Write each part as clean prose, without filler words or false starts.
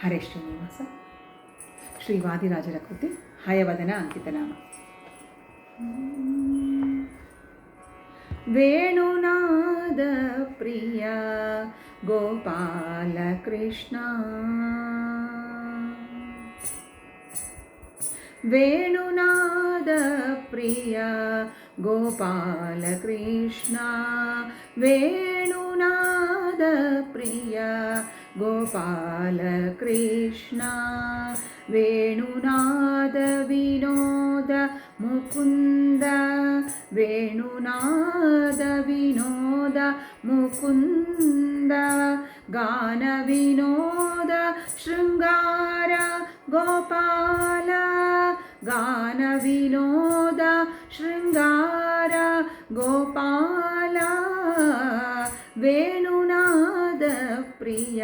ಹರೇ ಶ್ರೀನಿವಾಸ. ಶ್ರೀ ವಾದಿರಾಜರ ಕೃತಿ ಹಯವದನ ಅಂಕಿತನಾಮ. ವೇಣುನಾದ ಪ್ರಿಯ ಗೋಪಾಲ ಕೃಷ್ಣ, ವೇಣುನಾದ ಪ್ರಿಯ ಗೋಪಾಲ ಕೃಷ್ಣ, ವೇಣುನಾದ ಪ್ರಿಯ ಗೋಪಾಲ ಕೃಷ್ಣ, ವೇಣುನಾದ ವಿನೋದ ಮುಕುಂದ, ವೇಣುನಾದ ವಿನೋದ ಮುಕುಂದ, ಗಾನ ವಿನೋದ ಶೃಂಗಾರ ಗೋಪಾಲ, ಗಾನ ವಿನೋದ ಶೃಂಗಾರ ಗೋಪಾಲ, ವೇಣುನಾದ ಪ್ರಿಯ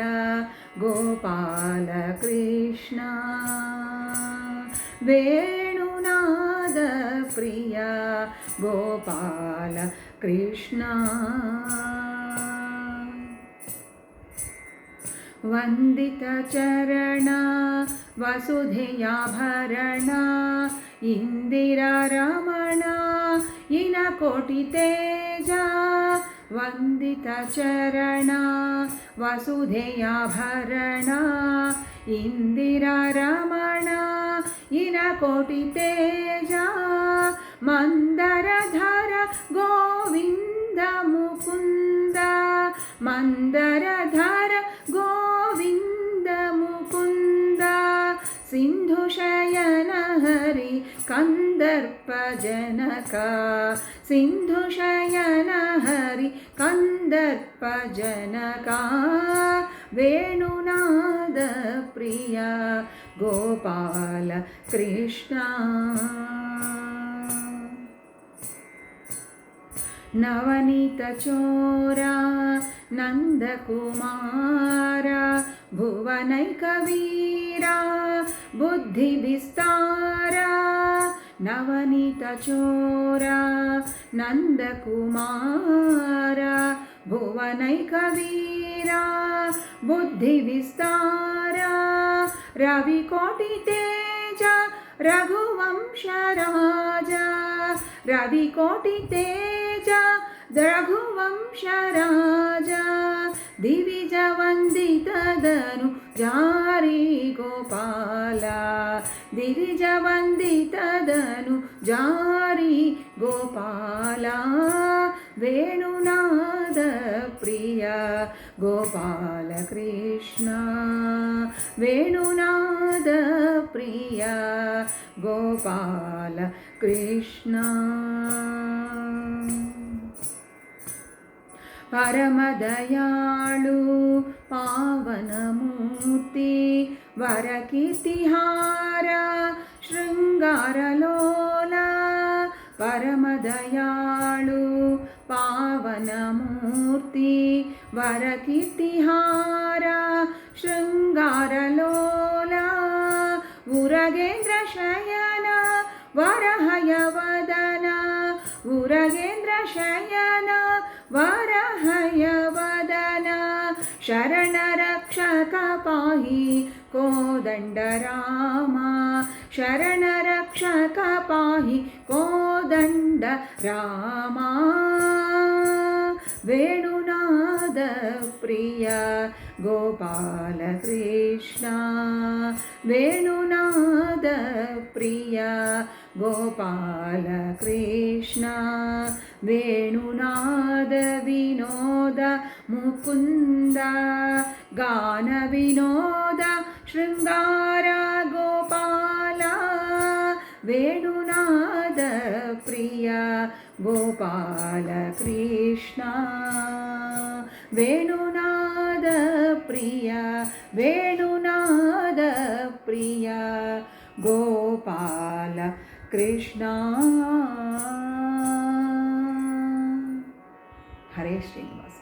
ಗೋಪಾಲ ಕೃಷ್ಣ, ವೇಣುನಾದ ಪ್ರಿಯ ಗೋಪಾಲ ಕೃಷ್ಣ. ವಂದಿತ ಚರಣ ವಸುಧೆಯಾಭರಣ, ಇಂದಿರಾ ರಮಣ ಇನ ಕೋಟಿ ತೇಜ, ವಂದಿತ ಚರಣ ವಸುಧೆಯಾಭರಣ, ಇಂದಿರಾ ರಮಣ ಇನ ಕೋಟಿ ತೇಜ, ಮಂದರಧರ ಗೋವಿಂದ ಮುಕುಂದ, ಮಂದರಧರ ಗೋವಿಂದ ಮುಕುಂದ, ಸಿಂಧು ಶಯನ ಹರಿ ಕಂದರ್ಪ ಜನಕ, ಸಿಂಧು ಶಯನ ಹರಿ ಕಂದರ್ಪ ಜನಕ, ವೇಣುನಾದ ಪ್ರಿಯ ಗೋಪಾಲ ಕೃಷ್ಣ. ನವನೀತ ಚೋರ ನಂದಕುಮಾರ, ಭುವನೈಕ ವೀರ ಬುದ್ಧಿ ವಿಸ್ತಾರ, ನವನೀತ ಚೋರ ನಂದಕುಮಾರ, ಭುವನೈಕ ವೀರ ಬುದ್ಧಿ ವಿಸ್ತಾರ, ರವಿಕೋಟಿ ತೇಜ ರಘುವಂಶ ರಾಜ, ರವಿಕೋಟಿ ತೇಜ ರಘುವಂಶ ರಾಜ, ದಿವಿಜ ವಂದಿತದನು ಜಾರಿ ಗೋಪಾಲ, ದಿವಿಜ ವಂದಿತದನು ಜಾರಿ ಗೋಪಾಲ, ವೇಣುನಾದ ಪ್ರಿಯ ಗೋಪಾಲ ಕೃಷ್ಣ, ವೇಣುನಾದ ಪ್ರಿಯ ಗೋಪಾಲ ಕೃಷ್ಣ. ಪರಮದಯಾಳು ಪಾವನ ಮೂರ್ತಿ, ವರಕೀರ್ತಿಹಾರ ಶೃಂಗಾರ ಲೋಲ, ಪರಮದಯಾಳು ಪಾವನ ಮೂರ್ತಿ, ವರಕೀರ್ತಿಹಾರ ಶೃಂಗಾರ ಲೋಲ, ಉರಗೇಂದ್ರ ಶಯನ ವರಹಯವದನ, ಉರಗೇಂದ್ರ ಶಯನ ವರಹಯವದನ, ಶರಣ ರಕ್ಷಕ ಪಾಹಿ ಕೋದಂಡ ರಾಮ, ಶರಣ ರಕ್ಷಕ ಪಾಹಿ ಕೋದಂಡ ರಾಮ, ವೇಣುನಾದ ಪ್ರಿಯ ಗೋಪಾಲ ಕೃಷ್ಣ, ವೇಣುನಾದ ಪ್ರಿಯ ಗೋಪಾಲ ಕೃಷ್ಣ, ವೇಣುನಾದ ವಿನೋದ ಮುಕುಂದ, ಗಾನ ವಿನೋದ ಶೃಂಗಾರ ಗೋಪಾಲ, ವೇಣುನಾದ ಪ್ರಿಯ ಗೋಪಾಲ ಕೃಷ್ಣ, ವೇಣುನಾದ ಪ್ರಿಯ, ವೇಣುನಾದ ಪ್ರಿಯ ಗೋಪಾಲ ಕೃಷ್ಣ. ಹರೇ ಶ್ರೀನಿವಾಸ.